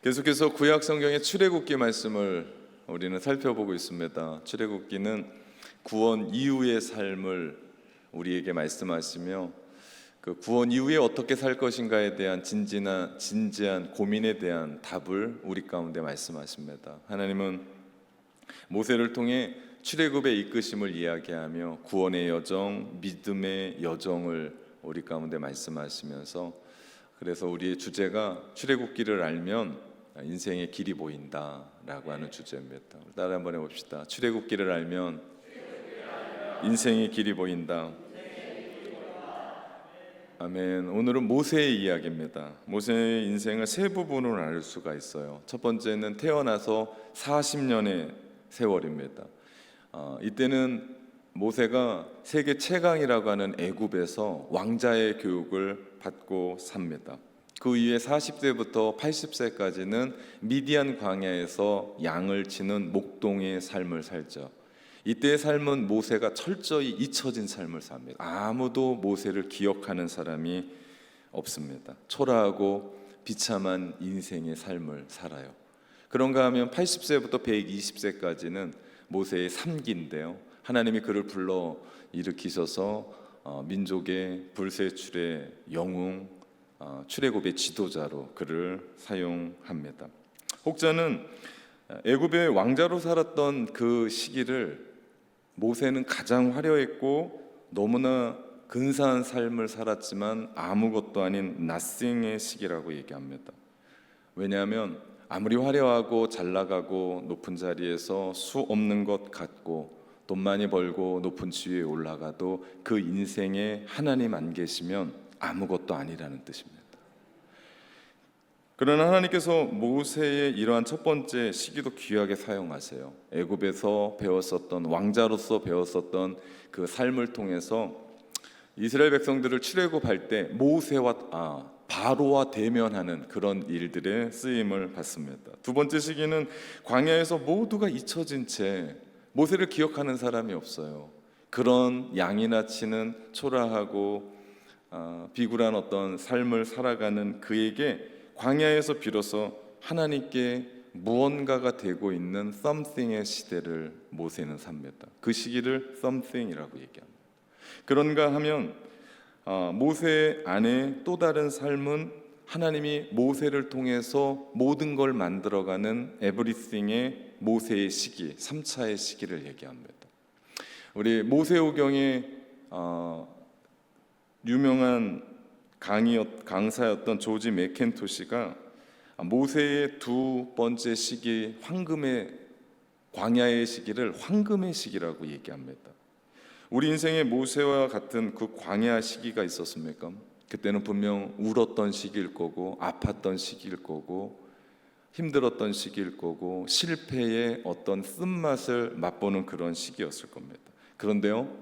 계속해서 구약 성경의 출애굽기 말씀을 우리는 살펴보고 있습니다. 출애굽기는 구원 이후의 삶을 우리에게 말씀하시며 그 구원 이후에 어떻게 살 것인가에 대한 진지한 고민에 대한 답을 우리 가운데 말씀하십니다. 하나님은 모세를 통해 출애굽의 이끄심을 이야기하며 구원의 여정, 믿음의 여정을 우리 가운데 말씀하시면서, 그래서 우리의 주제가 출애굽기를 알면 인생의 길이 보인다라고 하는 주제입니다. 따라 한번 해봅시다. 출애굽기를 알면 인생의 길이 보인다. 아멘. 오늘은 모세의 이야기입니다. 모세의 인생을 세 부분으로 나눌 수가 있어요. 첫 번째는 태어나서 40년의 세월입니다. 이때는 모세가 세계 최강이라고 하는 애굽에서 왕자의 교육을 받고 삽니다. 그 이후에 40세부터 80세까지는 미디안 광야에서 양을 치는 목동의 삶을 살죠. 이때의 삶은 모세가 철저히 잊혀진 삶을 삽니다. 아무도 모세를 기억하는 사람이 없습니다. 초라하고 비참한 인생의 삶을 살아요. 그런가 하면 80세부터 120세까지는 모세의 3기인데요, 하나님이 그를 불러 일으키셔서 민족의 불세출의 영웅, 출애굽의 지도자로 그를 사용합니다. 혹자는 애굽의 왕자로 살았던 그 시기를 모세는 가장 화려했고 너무나 근사한 삶을 살았지만 아무것도 아닌 nothing의 시기라고 얘기합니다. 왜냐하면 아무리 화려하고 잘 나가고 높은 자리에서 수 없는 것 같고 돈 많이 벌고 높은 지위에 올라가도 그 인생에 하나님 안 계시면 아무것도 아니라는 뜻입니다. 그러나 하나님께서 모세의 이러한 첫 번째 시기도 귀하게 사용하세요. 애굽에서 배웠었던, 왕자로서 배웠었던 그 삶을 통해서 이스라엘 백성들을 출애굽할 때 바로와 대면하는 그런 일들에 쓰임을 받습니다. 두 번째 시기는 광야에서 모두가 잊혀진 채 모세를 기억하는 사람이 없어요. 그런 양이나 치는 초라하고 비굴한 어떤 삶을 살아가는 그에게 광야에서 비로소 하나님께 무언가가 되고 있는 something의 시대를 모세는 삽니다. 그 시기를 something이라고 얘기합니다. 그런가 하면 모세 안에 또 다른 삶은 하나님이 모세를 통해서 모든 걸 만들어가는 everything의 모세의 시기, 3차의 시기를 얘기합니다. 우리 모세오경의 유명한 강사였던 조지 맥켄토시가 모세의 두 번째 시기, 황금의 광야의 시기를 황금의 시기라고 얘기합니다. 우리 인생에 모세와 같은 그 광야 시기가 있었습니까? 그때는 분명 울었던 시기일 거고, 아팠던 시기일 거고, 힘들었던 시기일 거고, 실패의 어떤 쓴맛을 맛보는 그런 시기였을 겁니다. 그런데요,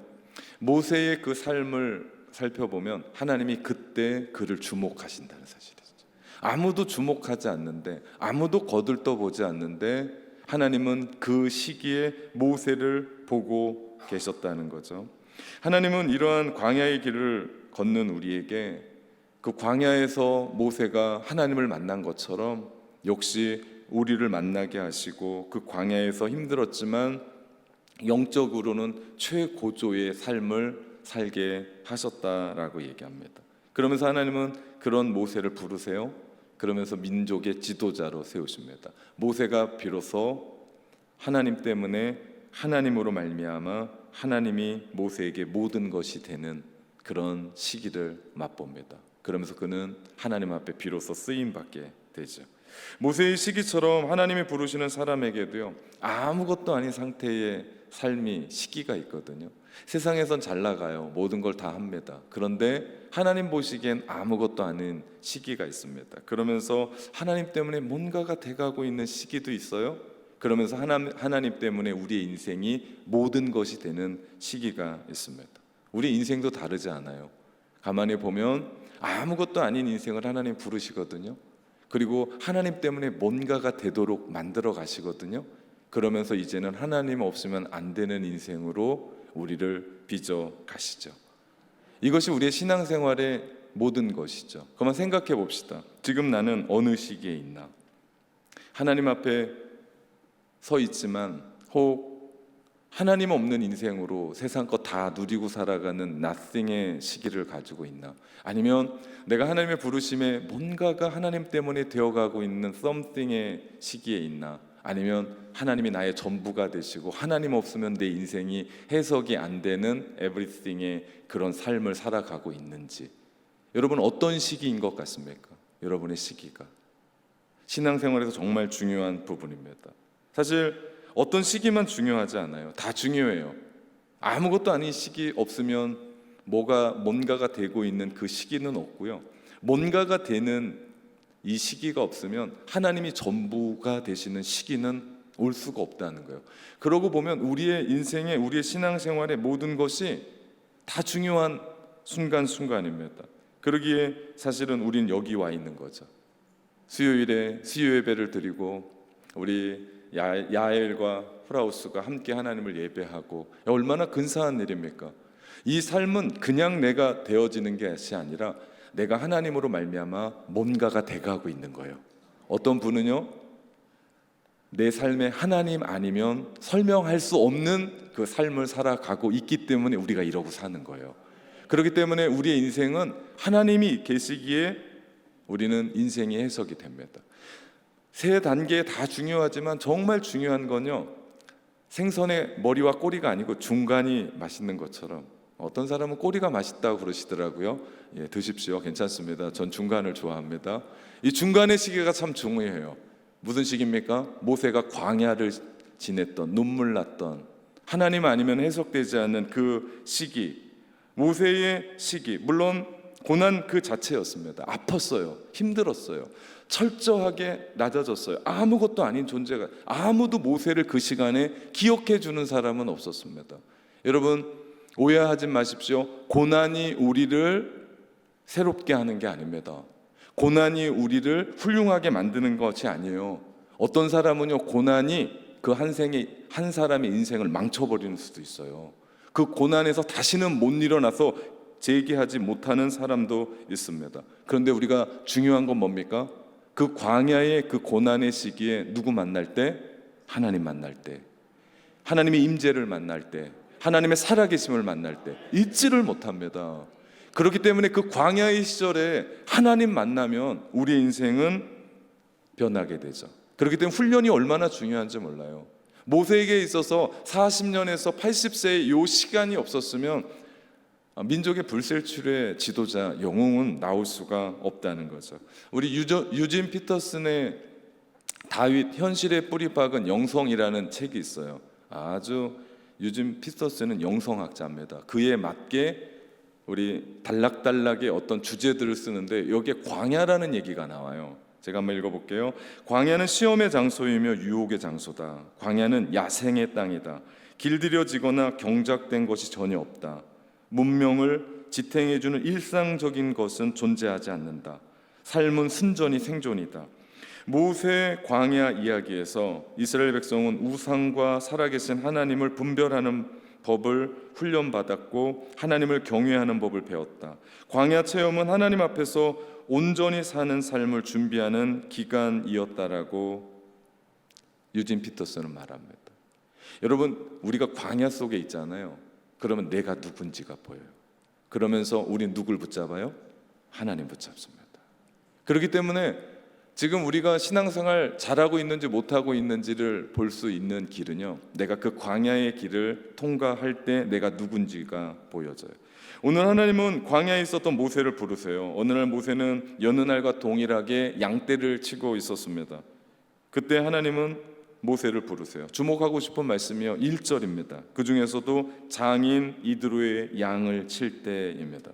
모세의 그 삶을 살펴보면 하나님이 그때 그를 주목하신다는 사실이죠. 아무도 주목하지 않는데, 아무도 거들떠보지 않는데 하나님은 그 시기에 모세를 보고 계셨다는 거죠. 하나님은 이러한 광야의 길을 걷는 우리에게 그 광야에서 모세가 하나님을 만난 것처럼 역시 우리를 만나게 하시고, 그 광야에서 힘들었지만 영적으로는 최고조의 삶을 살게 하셨다라고 얘기합니다. 그러면서 하나님은 그런 모세를 부르세요. 그러면서 민족의 지도자로 세우십니다. 모세가 비로소 하나님 때문에, 하나님으로 말미암아 하나님이 모세에게 모든 것이 되는 그런 시기를 맛봅니다. 그러면서 그는 하나님 앞에 비로소 쓰임받게 되죠. 모세의 시기처럼 하나님이 부르시는 사람에게도요, 아무것도 아닌 상태의 삶이 시기가 있거든요. 세상에선 잘 나가요. 모든 걸 다 합니다. 그런데 하나님 보시기엔 아무것도 아닌 시기가 있습니다. 그러면서 하나님 때문에 뭔가가 돼가고 있는 시기도 있어요. 그러면서 하나님 때문에 우리의 인생이 모든 것이 되는 시기가 있습니다. 우리 인생도 다르지 않아요. 가만히 보면 아무것도 아닌 인생을 하나님 부르시거든요. 그리고 하나님 때문에 뭔가가 되도록 만들어 가시거든요. 그러면서 이제는 하나님 없으면 안 되는 인생으로 우리를 빚어 가시죠. 이것이 우리의 신앙생활의 모든 것이죠. 그만 생각해 봅시다. 지금 나는 어느 시기에 있나? 하나님 앞에 서 있지만 혹 하나님 없는 인생으로 세상 것 다 누리고 살아가는 nothing의 시기를 가지고 있나? 아니면 내가 하나님의 부르심에 뭔가가 하나님 때문에 되어가고 있는 something의 시기에 있나? 아니면 하나님이 나의 전부가 되시고 하나님 없으면 내 인생이 해석이 안 되는 everything의 그런 삶을 살아가고 있는지, 여러분 어떤 시기인 것 같습니까? 여러분의 시기가 신앙생활에서 정말 중요한 부분입니다. 사실 어떤 시기만 중요하지 않아요. 다 중요해요. 아무것도 아닌 시기 없으면 뭔가가 되고 있는 그 시기는 없고요. 뭔가가 되는 이 시기가 없으면 하나님이 전부가 되시는 시기는 올 수가 없다는 거예요. 그러고 보면 우리의 인생에, 우리의 신앙생활의 모든 것이 다 중요한 순간순간입니다. 그러기에 사실은 우린 여기 와 있는 거죠. 수요일에 수요 예배를 드리고 우리 야엘과 프라우스가 함께 하나님을 예배하고, 얼마나 근사한 일입니까? 이 삶은 그냥 내가 되어지는 것이 아니라 내가 하나님으로 말미암아 뭔가가 돼가고 있는 거예요. 어떤 분은요, 내 삶에 하나님 아니면 설명할 수 없는 그 삶을 살아가고 있기 때문에 우리가 이러고 사는 거예요. 그렇기 때문에 우리의 인생은 하나님이 계시기에 우리는 인생이 해석이 됩니다. 세 단계 다 중요하지만 정말 중요한 건요, 생선의 머리와 꼬리가 아니고 중간이 맛있는 것처럼, 어떤 사람은 꼬리가 맛있다고 그러시더라고요. 예, 드십시오. 괜찮습니다. 전 중간을 좋아합니다. 이 중간의 시기가 참 중요해요. 무슨 시기입니까? 모세가 광야를 지냈던, 눈물 났던, 하나님 아니면 해석되지 않는 그 시기, 모세의 시기, 물론 고난 그 자체였습니다. 아팠어요. 힘들었어요. 철저하게 낮아졌어요. 아무것도 아닌 존재가, 아무도 모세를 그 시간에 기억해 주는 사람은 없었습니다. 여러분 오해하지 마십시오. 고난이 우리를 새롭게 하는 게 아닙니다. 고난이 우리를 훌륭하게 만드는 것이 아니에요. 어떤 사람은요, 고난이 그 한 사람의 인생을 망쳐버리는 수도 있어요. 그 고난에서 다시는 못 일어나서 재기하지 못하는 사람도 있습니다. 그런데 우리가 중요한 건 뭡니까? 그 광야의 그 고난의 시기에 누구 만날 때? 하나님 만날 때, 하나님의 임재를 만날 때, 하나님의 살아계심을 만날 때 잊지를 못합니다. 그렇기 때문에 그 광야의 시절에 하나님 만나면 우리의 인생은 변하게 되죠. 그렇기 때문에 훈련이 얼마나 중요한지 몰라요. 모세에게 있어서 40년에서 80세의 이 시간이 없었으면 민족의 불셀출의 지도자, 영웅은 나올 수가 없다는 거죠. 우리 유진 피터슨의 다윗 현실의 뿌리 박은 영성이라는 책이 있어요. 아주 유진 피터슨은 영성학자입니다. 그에 맞게 우리 단락단락의 어떤 주제들을 쓰는데 여기에 광야라는 얘기가 나와요. 제가 한번 읽어볼게요. 광야는 시험의 장소이며 유혹의 장소다. 광야는 야생의 땅이다. 길들여지거나 경작된 것이 전혀 없다. 문명을 지탱해주는 일상적인 것은 존재하지 않는다. 삶은 순전히 생존이다. 모세 광야 이야기에서 이스라엘 백성은 우상과 살아계신 하나님을 분별하는 법을 훈련받았고 하나님을 경외하는 법을 배웠다. 광야 체험은 하나님 앞에서 온전히 사는 삶을 준비하는 기간이었다라고 유진 피터슨은 말합니다. 여러분, 우리가 광야 속에 있잖아요. 그러면 내가 누군지가 보여요. 그러면서 우린 누굴 붙잡아요? 하나님 붙잡습니다. 그렇기 때문에 지금 우리가 신앙생활 잘하고 있는지 못하고 있는지를 볼 수 있는 길은요, 내가 그 광야의 길을 통과할 때 내가 누군지가 보여져요. 오늘 하나님은 광야에 있었던 모세를 부르세요. 어느 날 모세는 여느 날과 동일하게 양떼를 치고 있었습니다. 그때 하나님은 모세를 부르세요. 주목하고 싶은 말씀이요, 1절입니다. 그 중에서도 장인 이드로의 양을 칠 때입니다.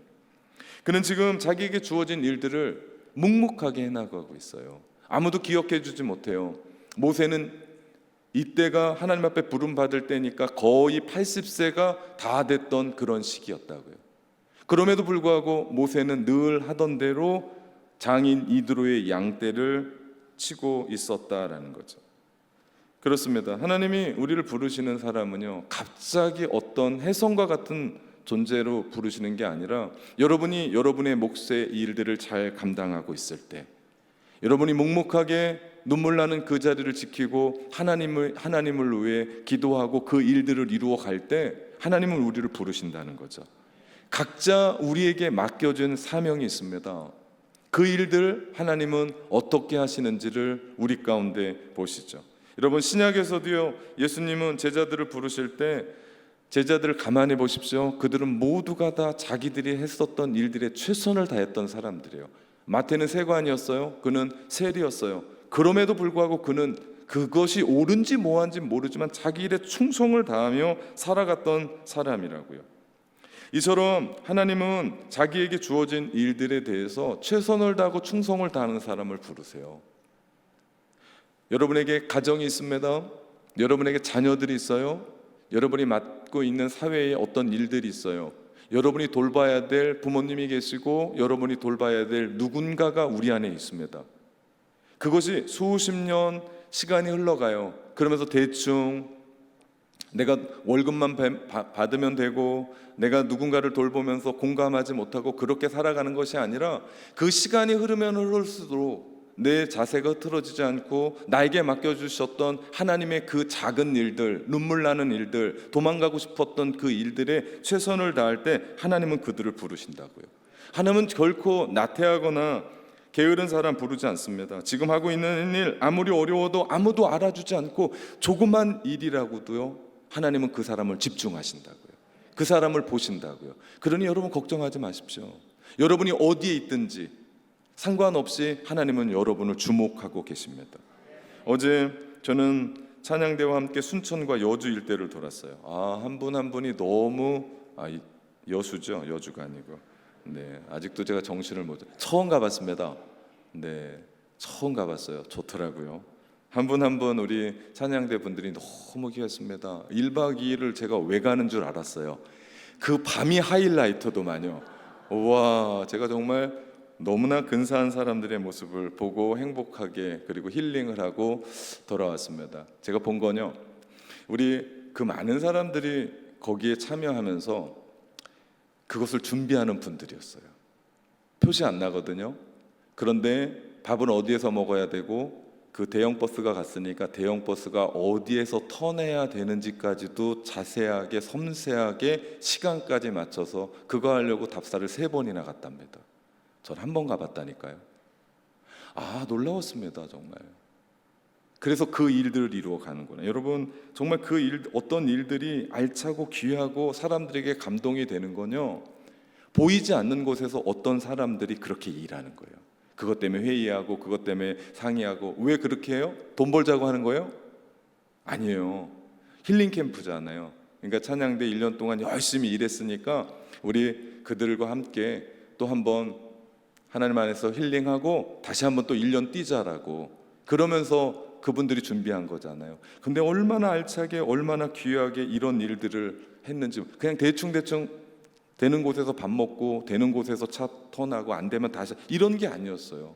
그는 지금 자기에게 주어진 일들을 묵묵하게 해나가고 있어요. 아무도 기억해 주지 못해요. 모세는 이때가 하나님 앞에 부름받을 때니까 거의 80세가 다 됐던 그런 시기였다고요. 그럼에도 불구하고 모세는 늘 하던 대로 장인 이드로의 양떼를 치고 있었다라는 거죠. 그렇습니다. 하나님이 우리를 부르시는 사람은요, 갑자기 어떤 혜성과 같은 존재로 부르시는 게 아니라 여러분이 여러분의 몫의 일들을 잘 감당하고 있을 때, 여러분이 묵묵하게 눈물 나는 그 자리를 지키고 하나님을 위해 기도하고 그 일들을 이루어 갈 때 하나님은 우리를 부르신다는 거죠. 각자 우리에게 맡겨진 사명이 있습니다. 그 일들 하나님은 어떻게 하시는지를 우리 가운데 보시죠. 여러분, 신약에서도요, 예수님은 제자들을 부르실 때 제자들을 가만히 보십시오. 그들은 모두가 다 자기들이 했었던 일들에 최선을 다했던 사람들이에요. 마태는 세관이었어요. 그는 세리였어요. 그럼에도 불구하고 그는 그것이 옳은지 뭐한지 모르지만 자기 일에 충성을 다하며 살아갔던 사람이라고요. 이처럼 하나님은 자기에게 주어진 일들에 대해서 최선을 다하고 충성을 다하는 사람을 부르세요. 여러분에게 가정이 있습니다. 여러분에게 자녀들이 있어요. 여러분이 맡고 있는 사회에 어떤 일들이 있어요. 여러분이 돌봐야 될 부모님이 계시고 여러분이 돌봐야 될 누군가가 우리 안에 있습니다. 그것이 수십 년 시간이 흘러가요. 그러면서 대충 내가 월급만 받으면 되고 내가 누군가를 돌보면서 공감하지 못하고 그렇게 살아가는 것이 아니라 그 시간이 흐르면 흐를수록 내 자세가 틀어지지 않고 나에게 맡겨주셨던 하나님의 그 작은 일들, 눈물 나는 일들, 도망가고 싶었던 그 일들에 최선을 다할 때 하나님은 그들을 부르신다고요. 하나님은 결코 나태하거나 게으른 사람 부르지 않습니다. 지금 하고 있는 일 아무리 어려워도 아무도 알아주지 않고 조그만 일이라고도요, 하나님은 그 사람을 집중하신다고요. 그 사람을 보신다고요. 그러니 여러분 걱정하지 마십시오. 여러분이 어디에 있든지 상관없이 하나님은 여러분을 주목하고 계십니다. 어제 저는 찬양대와 함께 순천과 여주 일대를 돌았어요. 한 분 한 분이 너무 여수죠. 여주가 아니고. 네, 아직도 제가 정신을 못. 처음 가봤습니다. 네, 처음 가봤어요. 좋더라고요. 한 분 한 분 우리 찬양대 분들이 너무 귀했습니다. 1박 2일을 제가 왜 가는 줄 알았어요. 그 밤이 하이라이터도만요. 와, 제가 정말 너무나 근사한 사람들의 모습을 보고 행복하게 그리고 힐링을 하고 돌아왔습니다. 제가 본 건요, 우리 그 많은 사람들이 거기에 참여하면서 그것을 준비하는 분들이었어요. 표시 안 나거든요. 그런데 밥은 어디에서 먹어야 되고 그 대형 버스가 갔으니까 대형 버스가 어디에서 턴해야 되는지까지도 자세하게 섬세하게 시간까지 맞춰서 그거 하려고 답사를 3번이나 갔답니다. 전 한 번 가봤다니까요. 놀라웠습니다. 정말. 그래서 그 일들을 이루어 가는구나. 여러분, 정말 그 일, 어떤 일들이 알차고 귀하고 사람들에게 감동이 되는 건요, 보이지 않는 곳에서 어떤 사람들이 그렇게 일하는 거예요. 그것 때문에 회의하고 그것 때문에 상의하고. 왜 그렇게 해요? 돈 벌자고 하는 거예요? 아니에요. 힐링 캠프잖아요. 그러니까 찬양대 1년 동안 열심히 일했으니까 우리 그들과 함께 또 한번 하나님 안에서 힐링하고 다시 한번 또 1년 뛰자라고, 그러면서 그분들이 준비한 거잖아요. 근데 얼마나 알차게 얼마나 귀하게 이런 일들을 했는지. 그냥 대충대충 되는 곳에서 밥 먹고 되는 곳에서 차 턴하고 안 되면 다시, 이런 게 아니었어요.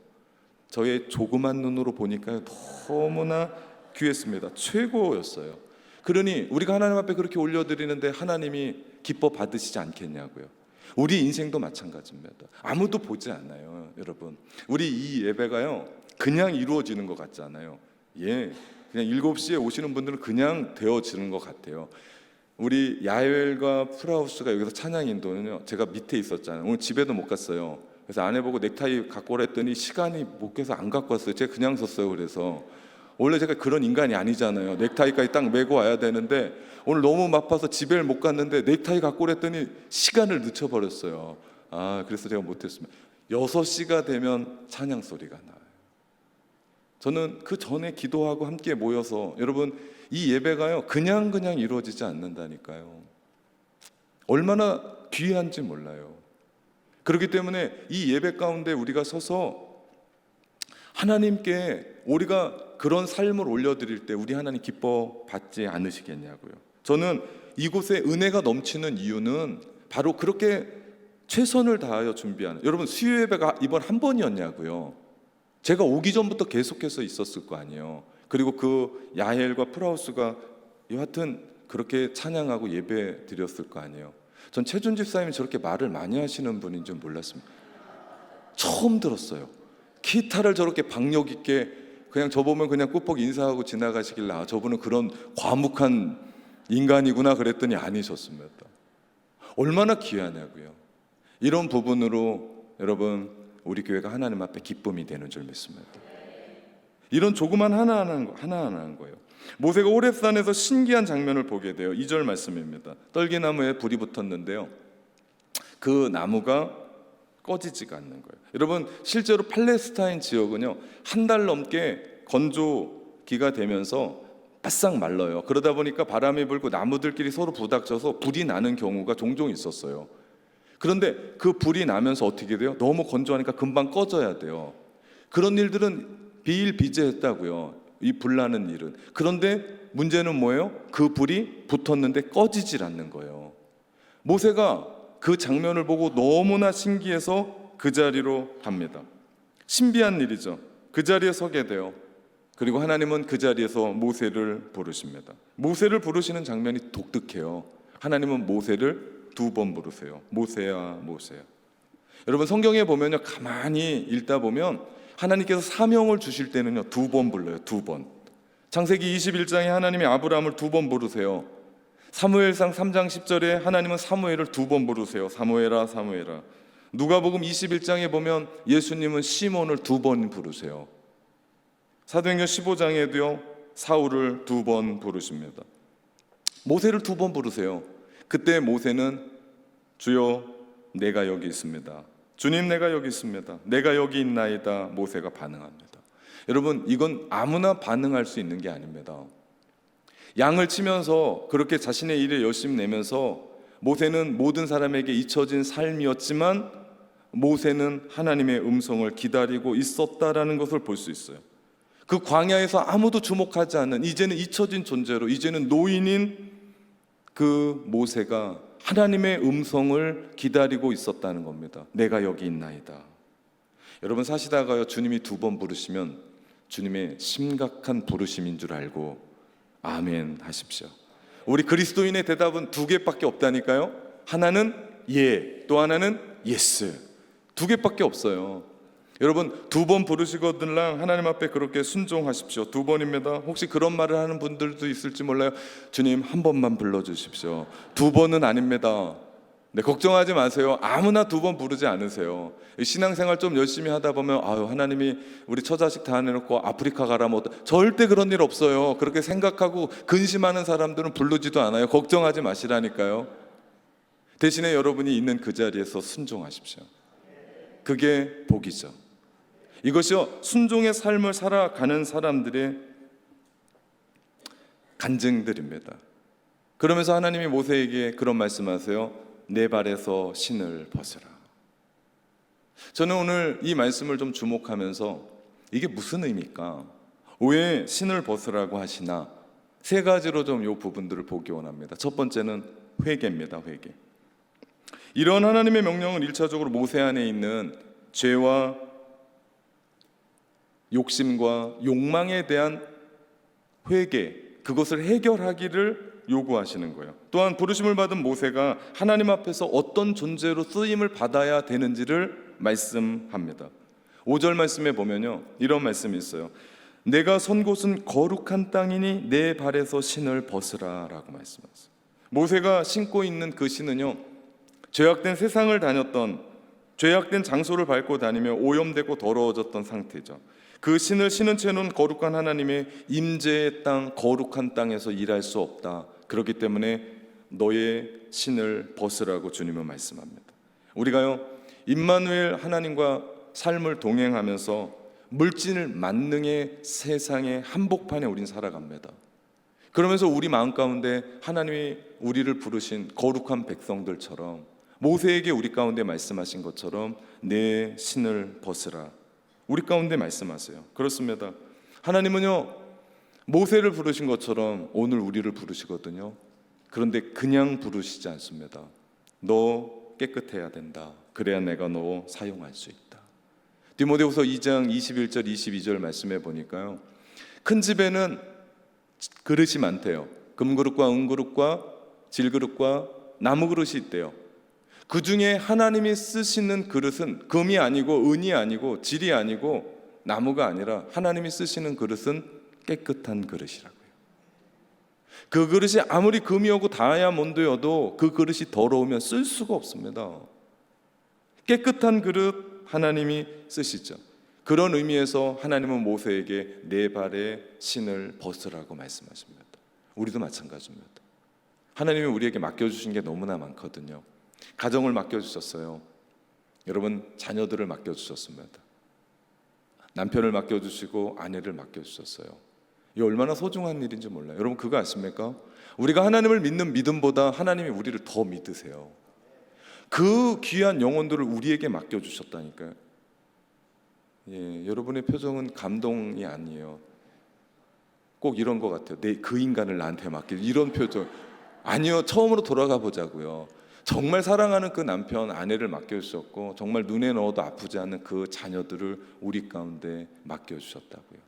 저의 조그만 눈으로 보니까 너무나 귀했습니다. 최고였어요. 그러니 우리가 하나님 앞에 그렇게 올려드리는데 하나님이 기뻐 받으시지 않겠냐고요. 우리 인생도 마찬가지입니다. 아무도 보지 않아요. 여러분, 우리 이 예배가요 그냥 이루어지는 것 같지 않아요. 그냥 7시에 오시는 분들은 그냥 되어지는 것 같아요. 우리 야엘과 프라우스가 여기서 찬양 인도는요, 제가 밑에 있었잖아요. 오늘 집에도 못 갔어요. 그래서 아내 보고 넥타이 갖고 오라 했더니 시간이 못 깨서 안 갖고 왔어요. 제가 그냥 섰어요. 그래서 원래 제가 그런 인간이 아니잖아요. 넥타이까지 딱 메고 와야 되는데 오늘 너무 바빠서 집에 못 갔는데 넥타이 갖고 오랬더니 시간을 늦춰버렸어요. 그래서 제가 못했습니다. 6시가 되면 찬양 소리가 나요. 저는 그 전에 기도하고 함께 모여서, 여러분, 이 예배가요 그냥 이루어지지 않는다니까요. 얼마나 귀한지 몰라요. 그렇기 때문에 이 예배 가운데 우리가 서서 하나님께 우리가 그런 삶을 올려드릴 때 우리 하나님 기뻐 받지 않으시겠냐고요. 저는 이곳에 은혜가 넘치는 이유는 바로 그렇게 최선을 다하여 준비하는, 여러분 수요 예배가 이번 한 번이었냐고요. 제가 오기 전부터 계속해서 있었을 거 아니에요. 그리고 그 야헬과 프라우스가 여하튼 그렇게 찬양하고 예배 드렸을 거 아니에요. 전 최준 집사님이 저렇게 말을 많이 하시는 분인 줄 몰랐습니다. 처음 들었어요. 기타를 저렇게 박력 있게 그냥 저보면 그냥 꾸벅 인사하고 지나가시길래 아, 저분은 그런 과묵한 인간이구나 그랬더니 아니셨습니다. 얼마나 귀하냐고요. 이런 부분으로 여러분 우리 교회가 하나님 앞에 기쁨이 되는 줄 믿습니다. 이런 조그만 하나하나한 거예요. 모세가 호렙산에서 신기한 장면을 보게 돼요. 2절 말씀입니다. 떨기나무에 불이 붙었는데요, 그 나무가 꺼지지가 않는 거예요. 여러분 실제로 팔레스타인 지역은요, 한 달 넘게 건조기가 되면서 바싹 말라요. 그러다 보니까 바람이 불고 나무들끼리 서로 부닥쳐서 불이 나는 경우가 종종 있었어요. 그런데 그 불이 나면서 어떻게 돼요? 너무 건조하니까 금방 꺼져야 돼요. 그런 일들은 비일비재했다고요, 이 불나는 일은. 그런데 문제는 뭐예요? 그 불이 붙었는데 꺼지질 않는 거예요. 모세가 그 장면을 보고 너무나 신기해서 그 자리로 갑니다. 신비한 일이죠. 그 자리에 서게 돼요. 그리고 하나님은 그 자리에서 모세를 부르십니다. 모세를 부르시는 장면이 독특해요. 하나님은 모세를 2번 부르세요. 모세야, 모세야. 여러분 성경에 보면요, 가만히 읽다 보면 하나님께서 사명을 주실 때는요 2번 불러요. 2번. 창세기 21장에 하나님이 아브라함을 2번 부르세요. 사무엘상 3장 10절에 하나님은 사무엘을 2번 부르세요. 사무엘아, 사무엘아. 누가복음 21장에 보면 예수님은 시몬을 2번 부르세요. 사도행전 15장에도요 사울을 2번 부르십니다. 모세를 2번 부르세요. 그때 모세는 주여 내가 여기 있습니다. 주님 내가 여기 있습니다. 내가 여기 있나이다. 모세가 반응합니다. 여러분 이건 아무나 반응할 수 있는 게 아닙니다. 양을 치면서 그렇게 자신의 일을 열심히 내면서 모세는 모든 사람에게 잊혀진 삶이었지만 모세는 하나님의 음성을 기다리고 있었다라는 것을 볼 수 있어요. 그 광야에서 아무도 주목하지 않는, 이제는 잊혀진 존재로, 이제는 노인인 그 모세가 하나님의 음성을 기다리고 있었다는 겁니다. 내가 여기 있나이다. 여러분 사시다가요 주님이 2번 부르시면 주님의 심각한 부르심인 줄 알고 아멘 하십시오. 우리 그리스도인의 대답은 2개밖에 없다니까요. 하나는 예, 또 하나는 예스. 2개밖에 없어요. 여러분 2번 부르시거든랑 하나님 앞에 그렇게 순종하십시오. 2번입니다. 혹시 그런 말을 하는 분들도 있을지 몰라요. 주님 한 번만 불러주십시오. 2번은 아닙니다. 네, 걱정하지 마세요. 아무나 2번 부르지 않으세요. 신앙생활 좀 열심히 하다 보면 아유 하나님이 우리 처자식 다 내놓고 아프리카 가라면 절대 그런 일 없어요. 그렇게 생각하고 근심하는 사람들은 부르지도 않아요. 걱정하지 마시라니까요. 대신에 여러분이 있는 그 자리에서 순종하십시오. 그게 복이죠. 이것이요 순종의 삶을 살아가는 사람들의 간증들입니다. 그러면서 하나님이 모세에게 그런 말씀하세요. 내 발에서 신을 벗으라. 저는 오늘 이 말씀을 좀 주목하면서 이게 무슨 의미일까? 왜 신을 벗으라고 하시나? 3가지로 좀 이 부분들을 보기 원합니다. 첫 번째는 회개입니다. 회개. 이런 하나님의 명령은 1차적으로 모세 안에 있는 죄와 욕심과 욕망에 대한 회개, 그것을 해결하기를 요구하시는 거예요. 또한 부르심을 받은 모세가 하나님 앞에서 어떤 존재로 쓰임을 받아야 되는지를 말씀합니다. 5절 말씀에 보면요 이런 말씀이 있어요. 내가 선 곳은 거룩한 땅이니 내 발에서 신을 벗으라 라고 말씀하셨어요. 모세가 신고 있는 그 신은요 죄악된 세상을 다녔던, 죄악된 장소를 밟고 다니며 오염되고 더러워졌던 상태죠. 그 신을 신은 채는 거룩한 하나님의 임재의 땅, 거룩한 땅에서 일할 수 없다. 그렇기 때문에 너의 신을 벗으라고 주님은 말씀합니다. 우리가요 임마누엘 하나님과 삶을 동행하면서 물질 만능의 세상의 한복판에 우린 살아갑니다. 그러면서 우리 마음 가운데 하나님이 우리를 부르신 거룩한 백성들처럼 모세에게 우리 가운데 말씀하신 것처럼 내 신을 벗으라, 우리 가운데 말씀하세요. 그렇습니다. 하나님은요 모세를 부르신 것처럼 오늘 우리를 부르시거든요. 그런데 그냥 부르시지 않습니다. 너 깨끗해야 된다. 그래야 내가 너 사용할 수 있다. 디모데후서 2장 21절 22절 말씀해 보니까요 큰 집에는 그릇이 많대요. 금그릇과 은그릇과 질그릇과 나무그릇이 있대요. 그 중에 하나님이 쓰시는 그릇은 금이 아니고 은이 아니고 질이 아니고 나무가 아니라 하나님이 쓰시는 그릇은 깨끗한 그릇이라고요. 그 그릇이 아무리 금이오고 다이아몬드여도 그 그릇이 더러우면 쓸 수가 없습니다. 깨끗한 그릇 하나님이 쓰시죠. 그런 의미에서 하나님은 모세에게 네 발의 신을 벗으라고 말씀하십니다. 우리도 마찬가지입니다. 하나님이 우리에게 맡겨주신 게 너무나 많거든요. 가정을 맡겨주셨어요. 여러분, 자녀들을 맡겨주셨습니다. 남편을 맡겨주시고 아내를 맡겨주셨어요. 이게 얼마나 소중한 일인지 몰라요. 여러분, 그거 아십니까? 우리가 하나님을 믿는 믿음보다 하나님이 우리를 더 믿으세요. 그 귀한 영혼들을 우리에게 맡겨주셨다니까요. 예, 여러분의 표정은 감동이 아니에요. 꼭 이런 것 같아요. 그 인간을 나한테 맡길, 이런 표정. 아니요, 처음으로 돌아가 보자고요. 정말 사랑하는 그 남편, 아내를 맡겨주셨고 정말 눈에 넣어도 아프지 않는 그 자녀들을 우리 가운데 맡겨주셨다고요.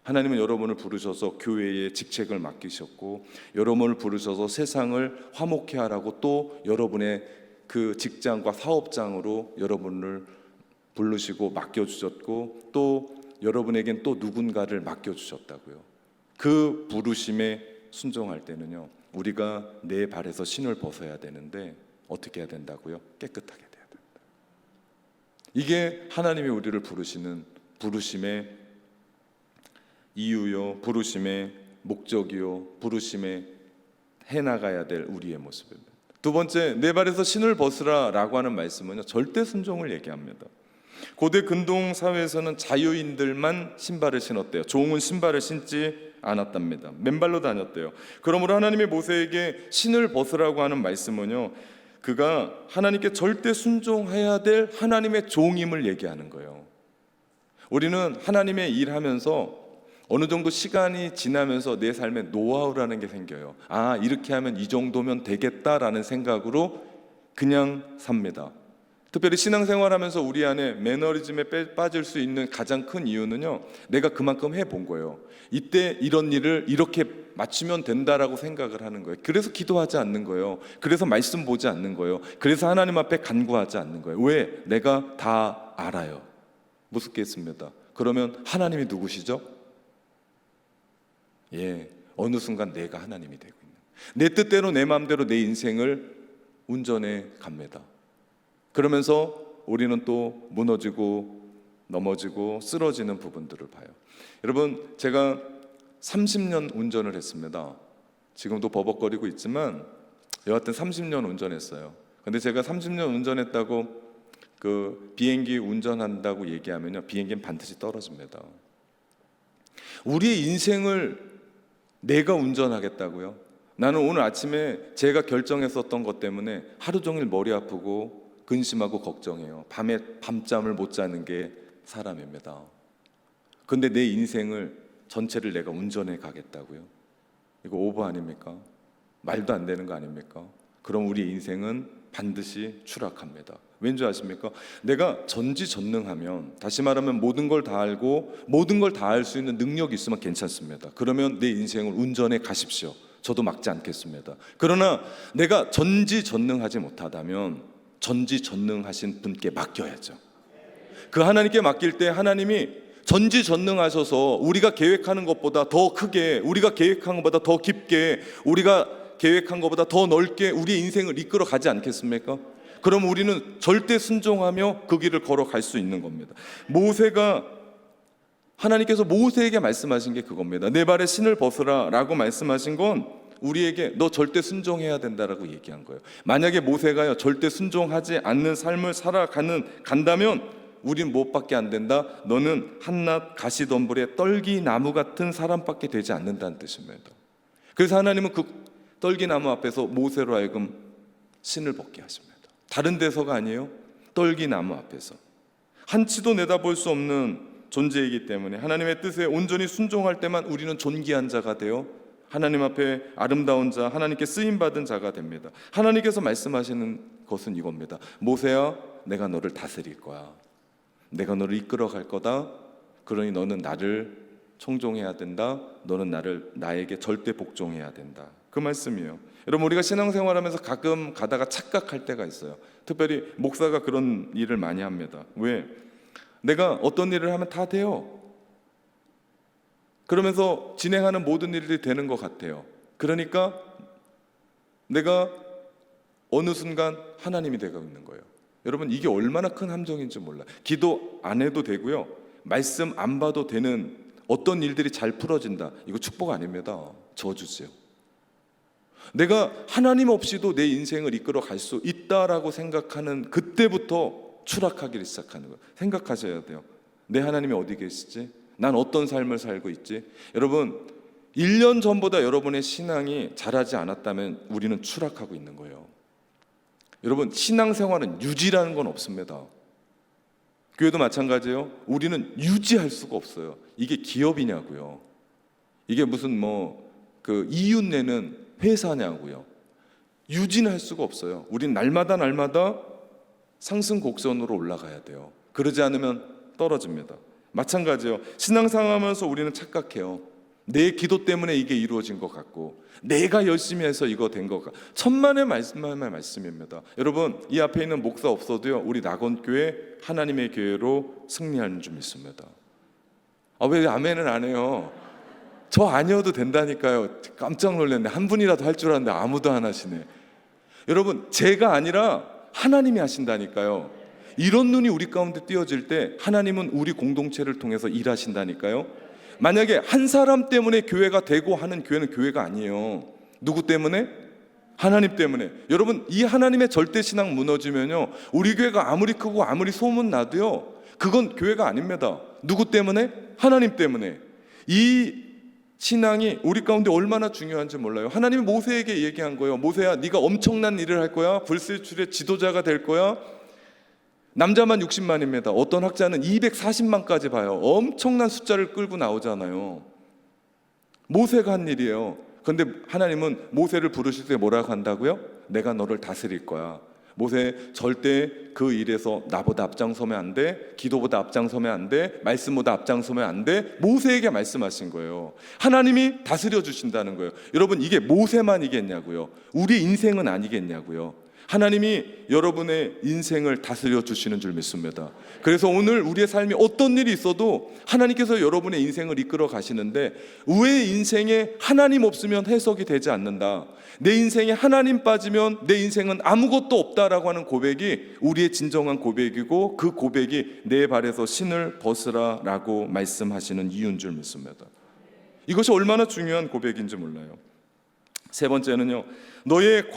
하나님은 여러분을 부르셔서 교회의 직책을 맡기셨고, 여러분을 부르셔서 세상을 화목케 하라고 또 여러분의 그 직장과 사업장으로 여러분을 부르시고 맡겨주셨고, 또 여러분에겐 또 누군가를 맡겨주셨다고요. 그 부르심에 순종할 때는요, 우리가 내 발에서 신을 벗어야 되는데 어떻게 해야 된다고요? 깨끗하게 돼야 된다. 이게 하나님이 우리를 부르시는 부르심의 이유요, 부르심의 목적이요, 부르심의 해나가야 될 우리의 모습입니다. 두 번째, 내 발에서 신을 벗으라 라고 하는 말씀은요, 절대 순종을 얘기합니다. 고대 근동 사회에서는 자유인들만 신발을 신었대요. 종은 신발을 신지 않았답니다. 맨발로 다녔대요. 그러므로 하나님의 모세에게 신을 벗으라고 하는 말씀은요, 그가 하나님께 절대 순종해야 될 하나님의 종임을 얘기하는 거예요. 우리는 하나님의 일하면서 어느 정도 시간이 지나면서 내 삶에 노하우라는 게 생겨요. 아, 이렇게 하면 이 정도면 되겠다라는 생각으로 그냥 삽니다. 특별히 신앙생활하면서 우리 안에 매너리즘에 빠질 수 있는 가장 큰 이유는요, 내가 그만큼 해본 거예요. 이때 이런 일을 이렇게 맞추면 된다라고 생각을 하는 거예요. 그래서 기도하지 않는 거예요. 그래서 말씀 보지 않는 거예요. 그래서 하나님 앞에 간구하지 않는 거예요. 왜? 내가 다 알아요. 묻겠습니다. 그러면 하나님이 누구시죠? 예, 어느 순간 내가 하나님이 되고 있는, 내 뜻대로 내 마음대로 내 인생을 운전해 갑니다. 그러면서 우리는 또 무너지고 넘어지고 쓰러지는 부분들을 봐요. 여러분, 제가 30년 운전을 했습니다. 지금도 버벅거리고 있지만 여하튼 30년 운전했어요. 근데 제가 30년 운전했다고 그 비행기 운전한다고 얘기하면요, 비행기는 반드시 떨어집니다. 우리의 인생을 내가 운전하겠다고요? 나는 오늘 아침에 제가 결정했었던 것 때문에 하루 종일 머리 아프고 근심하고 걱정해요. 밤에 밤잠을 못 자는 게 사람입니다. 근데 내 인생을 전체를 내가 운전해 가겠다고요? 이거 오버 아닙니까? 말도 안 되는 거 아닙니까? 그럼 우리 인생은 반드시 추락합니다. 왠지 아십니까? 내가 전지전능하면, 다시 말하면 모든 걸 다 알고 모든 걸 다 할 수 있는 능력이 있으면 괜찮습니다. 그러면 내 인생을 운전해 가십시오. 저도 막지 않겠습니다. 그러나 내가 전지전능하지 못하다면 전지전능하신 분께 맡겨야죠. 그 하나님께 맡길 때 하나님이 전지전능하셔서 우리가 계획하는 것보다 더 크게, 우리가 계획한 것보다 더 깊게, 우리가 계획한 것보다 더 넓게 우리의 인생을 이끌어 가지 않겠습니까? 그럼 우리는 절대 순종하며 그 길을 걸어갈 수 있는 겁니다. 하나님께서 모세에게 말씀하신 게 그겁니다. 내 발에 신을 벗으라 라고 말씀하신 건 우리에게 너 절대 순종해야 된다라고 얘기한 거예요. 만약에 모세가요, 절대 순종하지 않는 삶을 간다면 우린 무엇밖에 안 된다? 너는 한낱 가시덤불에 떨기나무 같은 사람밖에 되지 않는다는 뜻입니다. 그래서 하나님은 그 떨기나무 앞에서 모세로 하여금 신을 벗게 하십니다. 다른 데서가 아니에요. 떨기나무 앞에서 한치도 내다볼 수 없는 존재이기 때문에 하나님의 뜻에 온전히 순종할 때만 우리는 존귀한 자가 되어 하나님 앞에 아름다운 자, 하나님께 쓰임받은 자가 됩니다. 하나님께서 말씀하시는 것은 이겁니다. 모세야, 내가 너를 다스릴 거야. 내가 너를 이끌어 갈 거다. 그러니 너는 나를 청종해야 된다. 너는 나에게 절대 복종해야 된다. 그 말씀이에요. 여러분, 우리가 신앙생활하면서 가끔 가다가 착각할 때가 있어요. 특별히 목사가 그런 일을 많이 합니다. 왜? 내가 어떤 일을 하면 다 돼요. 그러면서 진행하는 모든 일들이 되는 것 같아요. 그러니까 내가 어느 순간 하나님이 되고 있는 거예요. 여러분, 이게 얼마나 큰 함정인지 몰라요. 기도 안 해도 되고요, 말씀 안 봐도 되는 어떤 일들이 잘 풀어진다, 이거 축복 아닙니다. 저주지요. 내가 하나님 없이도 내 인생을 이끌어 갈 수 있다라고 생각하는 그때부터 추락하기 시작하는 거예요. 생각하셔야 돼요. 내 하나님이 어디 계시지? 난 어떤 삶을 살고 있지? 여러분, 1년 전보다 여러분의 신앙이 자라지 않았다면 우리는 추락하고 있는 거예요. 여러분, 신앙생활은 유지라는 건 없습니다. 교회도 마찬가지예요. 우리는 유지할 수가 없어요. 이게 기업이냐고요. 이게 무슨 그 이윤 내는 회사냐고요. 유지는 할 수가 없어요. 우린 날마다 상승 곡선으로 올라가야 돼요. 그러지 않으면 떨어집니다. 마찬가지예요. 신앙생활하면서 우리는 착각해요. 내 기도 때문에 이게 이루어진 것 같고, 내가 열심히 해서 이거 된 것 같고. 천만의 말씀입니다. 여러분, 이 앞에 있는 목사 없어도요, 우리 낙원교회 하나님의 교회로 승리하는 줄 믿습니다. 왜 아멘을 안 해요? 저 아니어도 된다니까요. 깜짝 놀랐네. 한 분이라도 할 줄 알았는데 아무도 안 하시네. 여러분, 제가 아니라 하나님이 하신다니까요. 이런 눈이 우리 가운데 띄어질 때 하나님은 우리 공동체를 통해서 일하신다니까요. 만약에 한 사람 때문에 교회가 되고 하는 교회는 교회가 아니에요. 누구 때문에? 하나님 때문에. 여러분, 이 하나님의 절대신앙 무너지면요, 우리 교회가 아무리 크고 아무리 소문나도요, 그건 교회가 아닙니다. 누구 때문에? 하나님 때문에. 이 신앙이 우리 가운데 얼마나 중요한지 몰라요. 하나님이 모세에게 얘기한 거예요. 모세야, 네가 엄청난 일을 할 거야. 불세출의 지도자가 될 거야. 남자만 60만입니다. 어떤 학자는 240만까지 봐요. 엄청난 숫자를 끌고 나오잖아요. 모세가 한 일이에요. 그런데 하나님은 모세를 부르실 때 뭐라고 한다고요? 내가 너를 다스릴 거야. 모세, 절대 그 일에서 나보다 앞장서면 안 돼. 기도보다 앞장서면 안 돼. 말씀보다 앞장서면 안 돼. 모세에게 말씀하신 거예요. 하나님이 다스려 주신다는 거예요. 여러분, 이게 모세만이겠냐고요? 우리 인생은 아니겠냐고요? 하나님이 여러분의 인생을 다스려 주시는 줄 믿습니다. 그래서 오늘 우리의 삶에 어떤 일이 있어도 하나님께서 여러분의 인생을 이끌어 가시는데, 왜 인생에 하나님 없으면 해석이 되지 않는다, 내 인생에 하나님 빠지면 내 인생은 아무것도 없다라고 하는 고백이 우리의 진정한 고백이고, 그 고백이 내 발에서 신을 벗으라 라고 말씀하시는 이유인 줄 믿습니다. 이것이 얼마나 중요한 고백인지 몰라요. 세 번째는요, 너의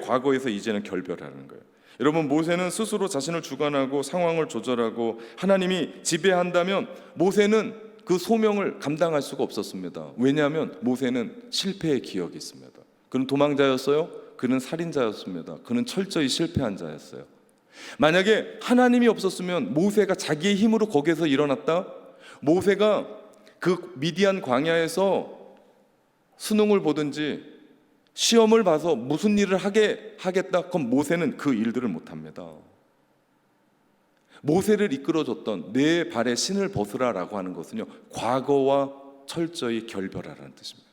과거에서 이제는 결별하는 거예요. 여러분, 모세는 스스로 자신을 주관하고 상황을 조절하고 하나님이 지배한다면 모세는 그 소명을 감당할 수가 없었습니다. 왜냐하면 모세는 실패의 기억이 있습니다. 그는 도망자였어요. 그는 살인자였습니다. 그는 철저히 실패한 자였어요. 만약에 하나님이 없었으면 모세가 자기의 힘으로 거기에서 일어났다, 모세가 그 미디안 광야에서 수능을 보든지 시험을 봐서 무슨 일을 하겠다, 그럼 모세는 그 일들을 못합니다. 모세를 이끌어줬던 내 발에 신을 벗으라라고 하는 것은요, 과거와 철저히 결별하라는 뜻입니다.